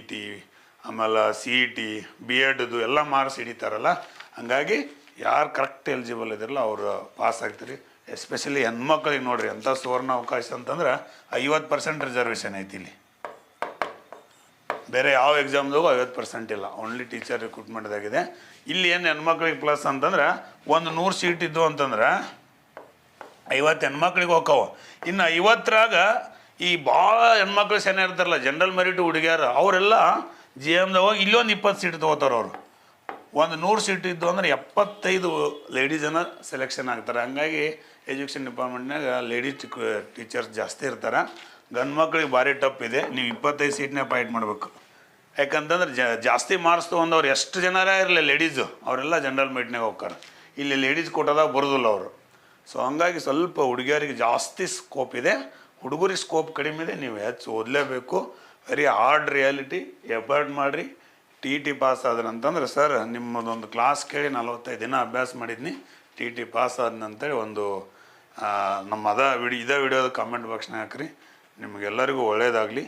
T ಆಮೇಲೆ C E T B ಎಡ್ದು ಎಲ್ಲ marks ಹಿಡಿತಾರಲ್ಲ, ಹಂಗಾಗಿ ಯಾರು ಕರೆಕ್ಟ್ ಎಲಿಜಿಬಲ್ ಇದಿರಲ್ಲ ಅವರು ಪಾಸ್ ಆಗ್ತೀರಿ. ಎಸ್ಪೆಷಲಿ ಹೆಣ್ಮಕ್ಳಿಗೆ ನೋಡಿರಿ ಎಂಥ ಸುವರ್ಣ ಅವಕಾಶ ಅಂತಂದ್ರೆ 50% ರಿಸರ್ವೇಷನ್ ಐತಿ ಇಲ್ಲಿ. ಬೇರೆ ಯಾವ ಎಕ್ಸಾಮ್ದಾಗೂ 50% ಇಲ್ಲ, ಓನ್ಲಿ ಟೀಚರ್ ರಿಕ್ರೂಟ್ಮೆಂಟ್ದಾಗಿದೆ. ಇಲ್ಲಿ ಏನು ಹೆಣ್ಮಕ್ಳಿಗೆ ಪ್ಲಸ್ ಅಂತಂದ್ರೆ 100 ಸೀಟ್ ಇದ್ದು ಅಂತಂದ್ರೆ 50 ಹೆಣ್ಮಕ್ಳಿಗೆ ಹೋಗ್ತಾವೆ. ಇನ್ನು 50ರಾಗ ಈ ಭಾಳ ಹೆಣ್ಮಕ್ಳು ಸೆನೆ ಇರ್ತಾರಲ್ಲ, ಜನರಲ್ ಮೆರಿಟ್ ಹುಡುಗಿಯಾರ, ಅವರೆಲ್ಲ ಜಿ ಎಮ್ದಾಗ ಹೋಗಿ ಇಲ್ಲೊಂದು 20 ಸೀಟ್ ತೊಗೋತಾರೆ ಅವರು. 100 ಸೀಟ್ ಇದ್ದು ಅಂದ್ರೆ 75 ಲೇಡೀಸನ್ನು ಸೆಲೆಕ್ಷನ್ ಆಗ್ತಾರೆ. ಹಂಗಾಗಿ ಎಜುಕೇಷನ್ ಡಿಪಾರ್ಟ್ಮೆಂಟ್ನಾಗ ಲೇಡೀಸ್ ಟೀಚರ್ಸ್ ಜಾಸ್ತಿ ಇರ್ತಾರೆ. ಗಂಡು ಮಕ್ಳಿಗೆ ಭಾರಿ ಟಫ್ ಇದೆ. ನೀವು 25 ಸೀಟ್ನೇ ಫೈಟ್ ಮಾಡಬೇಕು. ಯಾಕಂತಂದ್ರೆ ಜಾಸ್ತಿ ಮಾರ್ಕ್ಸ್ ತೊಗೊಂಡವ್ರು ಎಷ್ಟು ಜನರೇ ಇರಲಿ ಲೇಡೀಸು, ಅವರೆಲ್ಲ ಜನರಲ್ ಮೆರಿಟ್ನಾಗ ಹೋಗ್ತಾರೆ. ಇಲ್ಲಿ ಲೇಡೀಸ್ ಕೋಟಾದಾಗ ಬರೋದಿಲ್ಲ ಅವರು. ಸೊ ಹಂಗಾಗಿ ಸ್ವಲ್ಪ ಹುಡುಗಿಯರಿಗೆ ಜಾಸ್ತಿ ಸ್ಕೋಪ್ ಇದೆ, ಹುಡುಗರಿಗೆ ಸ್ಕೋಪ್ ಕಡಿಮೆ ಇದೆ. ನೀವು ಹೆಚ್ಚು ಓದಲೇಬೇಕು. Very hard reality. ಎಫರ್ಟ್ ಮಾಡಿರಿ. ಟಿ ಟಿ ಪಾಸ್ ಆದ್ರಂತಂದ್ರೆ ಸರ್ ನಿಮ್ಮದೊಂದು ಕ್ಲಾಸ್ ಕೇಳಿ 45 ದಿನ ಅಭ್ಯಾಸ ಮಾಡಿದ್ನಿ, ಟಿ ಟಿ ಪಾಸ್ ಆದ್ನಂತೇಳಿ ಒಂದು ನಮ್ಮ ಇದೇ ವಿಡಿಯೋದ ಕಾಮೆಂಟ್ ಬಾಕ್ಸ್ನಾಗ ಹಾಕ್ರಿ. ನಿಮಗೆಲ್ಲರಿಗೂ ಒಳ್ಳೆಯದಾಗಲಿ.